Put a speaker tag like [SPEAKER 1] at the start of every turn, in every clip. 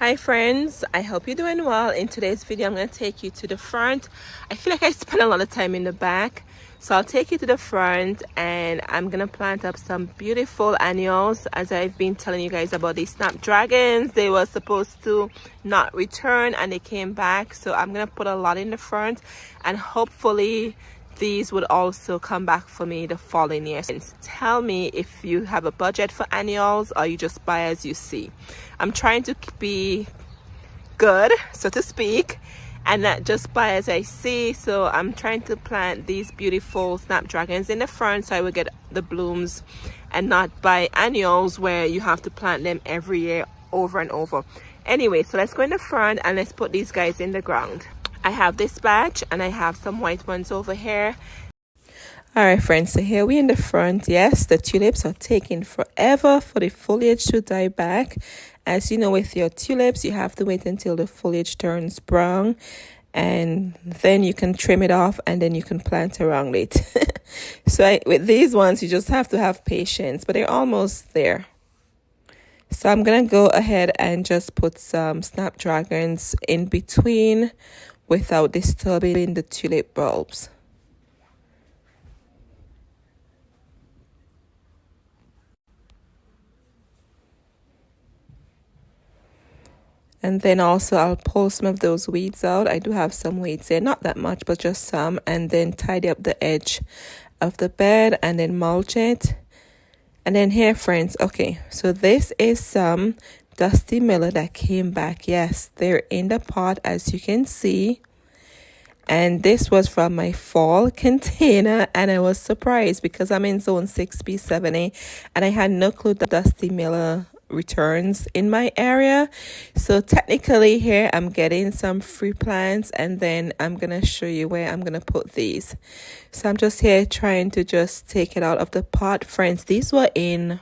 [SPEAKER 1] Hi friends, I hope you're doing well. In today's video I'm going to take you to the front. I feel like I spend a lot of time in the back, so I'll take you to the front and I'm going to plant up some beautiful annuals. As I've been telling you guys about these Snapdragons, they were supposed to not return and they came back, so I'm going to put a lot in the front and hopefully these would also come back for me the following year. Tell me if you have a budget for annuals or you just buy as you see. I'm trying to be good, so to speak, and not just buy as I see. So I'm trying to plant these beautiful Snapdragons in the front so I will get the blooms and not buy annuals where you have to plant them every year over and over. Anyway, so let's go in the front and let's put these guys in the ground. I have this batch and I have some white ones over here. All right friends, so here we in the front. Yes, the tulips are taking forever for the foliage to die back. As you know, with your tulips you have to wait until the foliage turns brown and then you can trim it off and then you can plant around it. So with these ones you just have to have patience, but they're almost there. So I'm gonna go ahead and just put some Snapdragons in between without disturbing the tulip bulbs. And then also I'll pull some of those weeds out. I do have some weeds there, not that much, but just some, and then tidy up the edge of the bed and then mulch it. And then here friends, okay, so this is some Dusty Miller that came back. Yes, they're in the pot as you can see. And this was from my fall container and I was surprised because I'm in zone 6B 7A and I had no clue that Dusty Miller returns in my area. So technically here I'm getting some free plants and then I'm gonna show you where I'm gonna put these. So I'm just here trying to just take it out of the pot. Friends, these were in,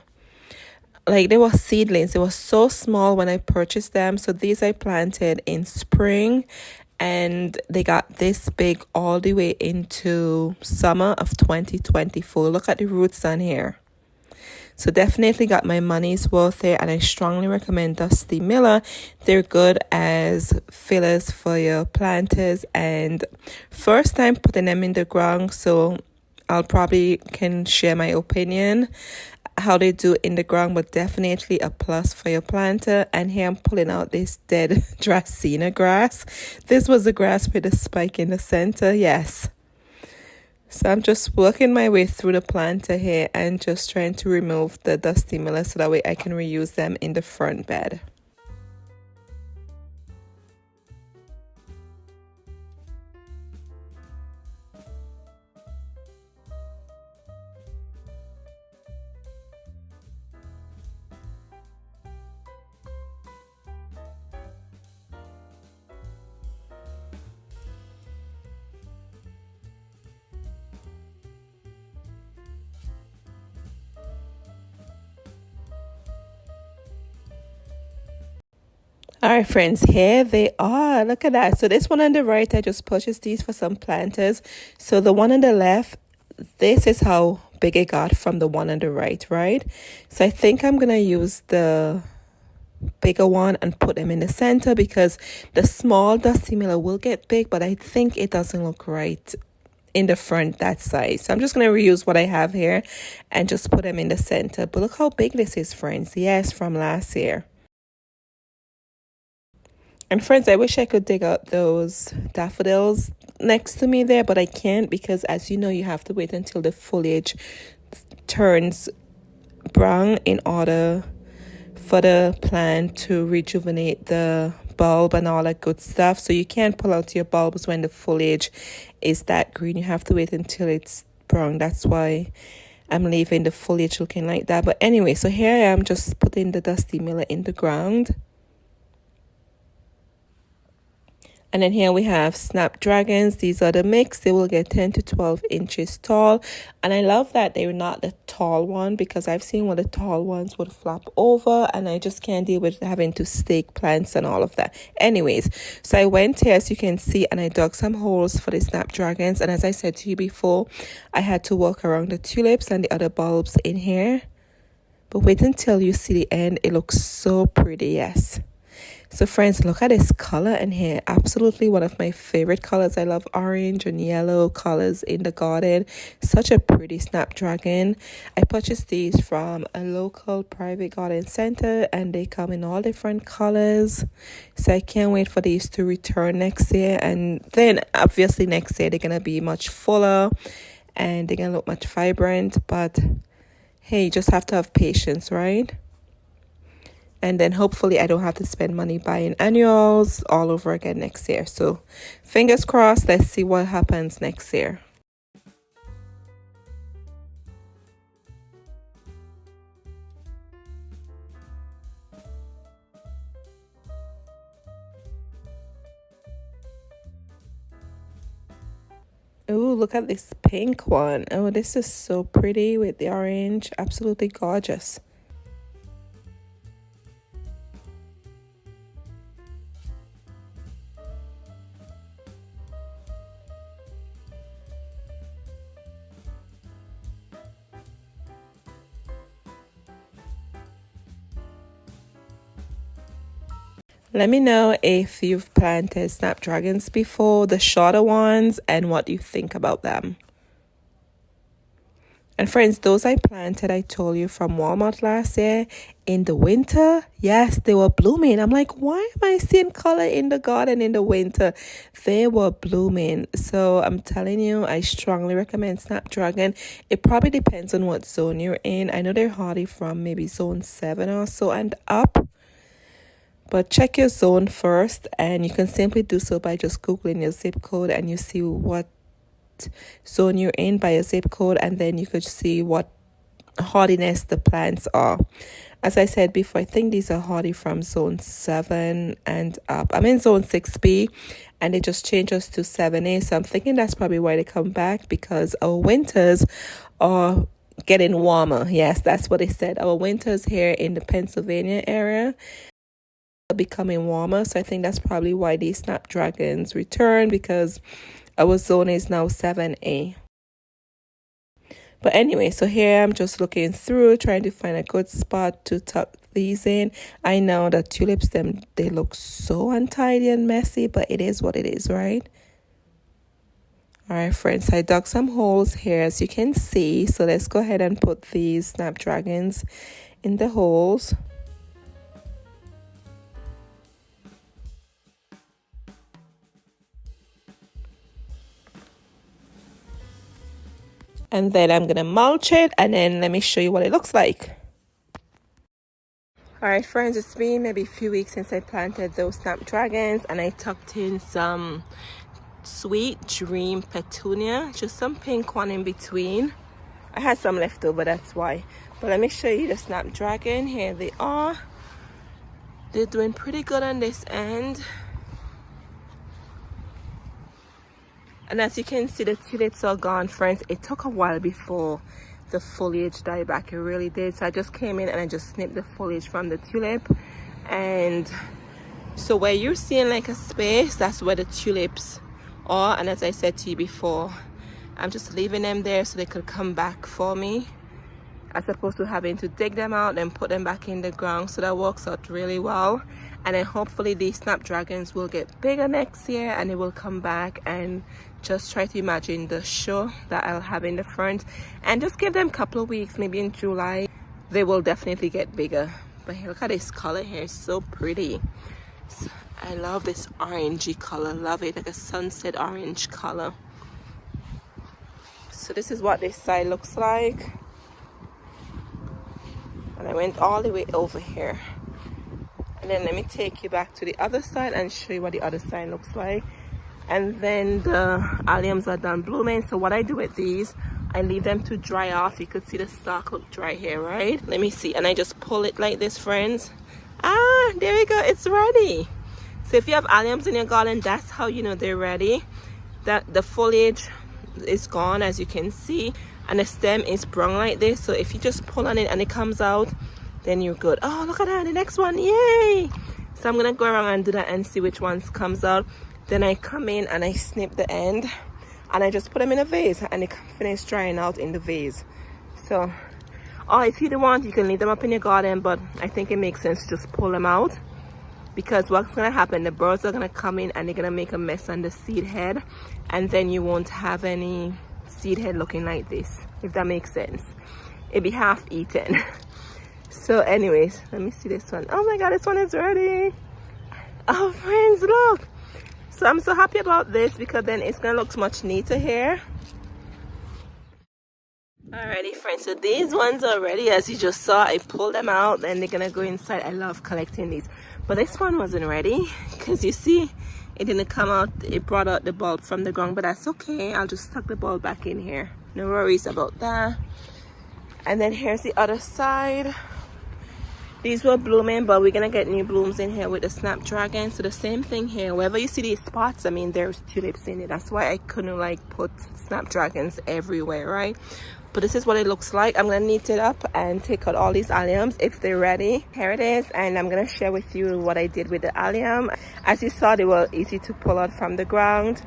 [SPEAKER 1] like, they were seedlings. They were so small when I purchased them. So these I planted in spring and they got this big all the way into summer of 2024. Look at the roots on here. So definitely got my money's worth there, and I strongly recommend Dusty Miller. They're good as fillers for your planters, and first time putting them in the ground, so I'll probably can share my opinion how they do in the ground, but definitely a plus for your planter. And here I'm pulling out this dead Dracaena grass. This was the grass with a spike in the center. Yes. So I'm just working my way through the planter here and just trying to remove the Dusty Miller so that way I can reuse them in the front bed. All right friends, here they are. Look at that. So this one on the right, I just purchased these for some planters. So the one on the left, this is how big it got from the one on the right. So I think I'm gonna use the bigger one and put them in the center because the small Dusty Miller will get big, but I think it doesn't look right in the front that size. So I'm just going to reuse what I have here and just put them in the center. But look how big this is, friends. Yes, from last year. And friends, I wish I could dig out those daffodils next to me there, but I can't because as you know, you have to wait until the foliage turns brown in order for the plant to rejuvenate the bulb and all that good stuff. So you can't pull out your bulbs when the foliage is that green. You have to wait until it's brown. That's why I'm leaving the foliage looking like that. But anyway, so here I am just putting the Dusty Miller in the ground. And then here we have Snapdragons. These are the mix. They will get 10 to 12 inches tall. And I love that they're not the tall one because I've seen where the tall ones would flop over and I just can't deal with having to stake plants and all of that. Anyways, so I went here as you can see and I dug some holes for the Snapdragons. And as I said to you before, I had to walk around the tulips and the other bulbs in here. But wait until you see the end. It looks so pretty, yes. So friends, look at this color in here. Absolutely one of my favorite colors. I love orange and yellow colors in the garden. Such a pretty snapdragon. I purchased these from a local private garden center and they come in all different colors. So I can't wait for these to return next year, and then obviously next year they're gonna be much fuller and they're gonna look much vibrant. But hey, you just have to have patience, right? And then hopefully I don't have to spend money buying annuals all over again next year. So fingers crossed, let's see what happens next year. Oh, look at this pink one. Oh, this is so pretty with the orange. Absolutely gorgeous. Let me know if you've planted snapdragons before, the shorter ones, and what you think about them. And friends, those I planted, I told you, from Walmart last year in the winter. Yes, they were blooming. I'm like, why am I seeing color in the garden in the winter? They were blooming. So I'm telling you, I strongly recommend Snapdragon. It probably depends on what zone you're in. I know they're hardy from maybe zone 7 or so and up. But check your zone first, and you can simply do so by just Googling your zip code, and you see what zone you're in by a zip code, and then you could see what hardiness the plants are. As I said before, I think these are hardy from zone 7 and up. I'm in zone 6B, and they just changed us to 7A, so I'm thinking that's probably why they come back, because our winters are getting warmer. Yes, that's what they said. Our winters here in the Pennsylvania area becoming warmer, so I think that's probably why these snapdragons return, because our zone is now 7A. But anyway, so here I'm just looking through, trying to find a good spot to tuck these in. I know that tulips, they look so untidy and messy, but it is what it is, right? All right, friends, I dug some holes here, as you can see. So let's go ahead and put these snapdragons in the holes. And then I'm gonna mulch it, and then let me show you what it looks like. All right, friends, it's been maybe a few weeks since I planted those snapdragons, and I tucked in some sweet dream petunia, just some pink one in between. I had some left over, that's why. But let me show you the snapdragon. Here they are. They're doing pretty good on this end. And as you can see, the tulips are gone, friends. It took a while before the foliage died back. It really did. So I just came in and I just snipped the foliage from the tulip. And so where you're seeing like a space, that's where the tulips are. And as I said to you before, I'm just leaving them there so they could come back for me, as opposed to having to dig them out and put them back in the ground. So that works out really well. And then hopefully these snapdragons will get bigger next year and it will come back. And just try to imagine the show that I'll have in the front, and just give them a couple of weeks, maybe in July they will definitely get bigger. But here, look at this color here, it's so pretty. I love this orangey color, love it, like a sunset orange color. So this is what this side looks like, and I went all the way over here. And then let me take you back to the other side and show you what the other side looks like. And then the alliums are done blooming. So what I do with these, I leave them to dry off. You could see the stalk look dry here, right? Let me see. And I just pull it like this, friends. Ah, there we go, it's ready. So if you have alliums in your garden, that's how you know they're ready. That the foliage is gone, as you can see, and the stem is brown like this. So if you just pull on it and it comes out, then you're good. Oh, look at that, the next one, yay! So I'm gonna go around and do that and see which ones comes out. Then I come in and I snip the end and I just put them in a vase, and they finish drying out in the vase. So, or if you don't want, you can leave them up in your garden, but I think it makes sense to just pull them out because what's gonna happen, the birds are gonna come in and they're gonna make a mess on the seed head, and then you won't have any seed head looking like this, if that makes sense. It'd be half eaten. So anyways, let me see this one. Oh my god, this one is ready. Oh friends, look. So I'm so happy about this because then it's gonna look much neater here. Alrighty friends, so these ones are ready. As you just saw, I pulled them out and they're gonna go inside. I love collecting these, but this one wasn't ready because you see it didn't come out. It brought out the bulb from the ground, but that's okay. I'll just tuck the bulb back in here, no worries about that. And then here's the other side. These were blooming, but we're gonna get new blooms in here with the Snapdragons. So the same thing here, wherever you see these spots, I mean there's tulips in it. That's why I couldn't like put Snapdragons everywhere, right? But this is what it looks like. I'm gonna neat it up and take out all these alliums if they're ready. Here it is, and I'm gonna share with you what I did with the allium. As you saw, they were easy to pull out from the ground.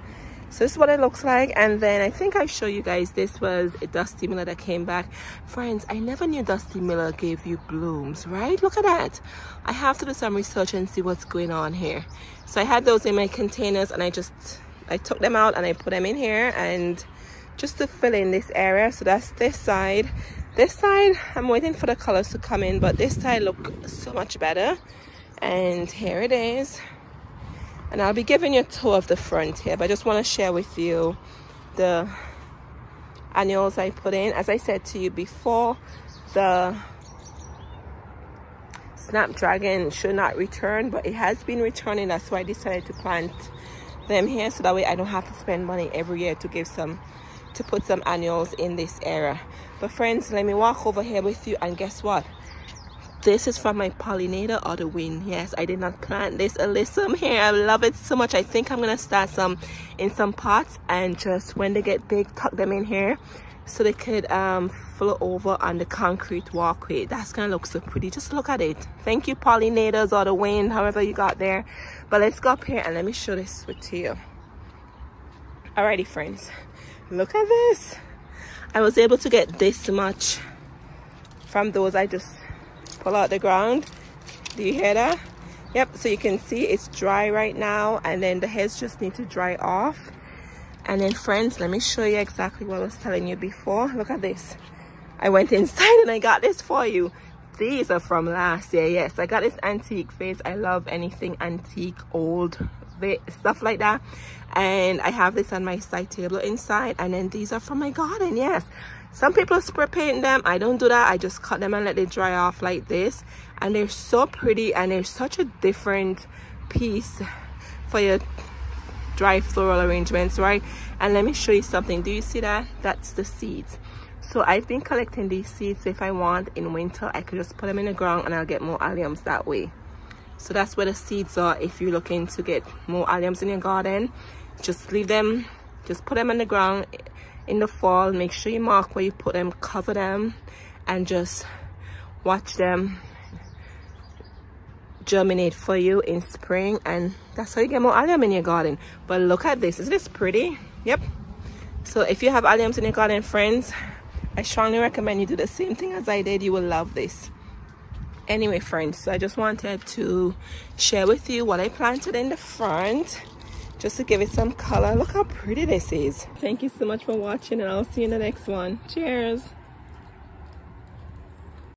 [SPEAKER 1] So this is what it looks like. And then I think I show you guys, this was a Dusty Miller that came back. Friends, I never knew Dusty Miller gave you blooms, right? Look at that. I have to do some research and see what's going on here. So I had those in my containers and I took them out and I put them in here and just to fill in this area. So that's this side. This side, I'm waiting for the colors to come in, but this side look so much better. And here it is. And I'll be giving you a tour of the front here, but I just want to share with you the annuals I put in. As I said to you before, the Snapdragon should not return, but it has been returning. That's why I decided to plant them here, so that way I don't have to spend money every year to put some annuals in this area. But friends, let me walk over here with you, and guess what? This is from my pollinator or the wind. Yes, I did not plant this alyssum here. I love it so much. I think I'm gonna start some in some pots, and just when they get big, tuck them in here so they could flow over on the concrete walkway. That's gonna look so pretty. Just look at it. Thank you, pollinators or the wind, however you got there. But let's go up here and let me show this to you. Alrighty friends, look at this. I was able to get this much from those I just pull out the ground. Do you hear that? Yep. So you can see it's dry right now, and then the heads just need to dry off. And then friends, let me show you exactly what I was telling you before. Look at this. I went inside and I got this for you. These are from last year. Yes, I got this antique vase. I love anything antique, old stuff like that. And I have this on my side table inside. And then these are from my garden. Yes, some people spray paint them. I don't do that. I just cut them and let it dry off like this. And they're so pretty, and they're such a different piece for your dry floral arrangements, right? And let me show you something. Do you see that? That's the seeds. So I've been collecting these seeds. If I want in winter, I could just put them in the ground and I'll get more alliums that way. So that's where the seeds are. If you're looking to get more alliums in your garden, just leave them, just put them in the ground in the fall. Make sure you mark where you put them, cover them, and just watch them germinate for you in spring. And that's how you get more allium in your garden. But look at this. Isn't this pretty? Yep. So if you have alliums in your garden, friends, I strongly recommend you do the same thing as I did. You will love this. Anyway friends, so I just wanted to share with you what I planted in the front, just to give it some color. Look how pretty this is. Thank you so much for watching, and I'll see you in the next one. Cheers.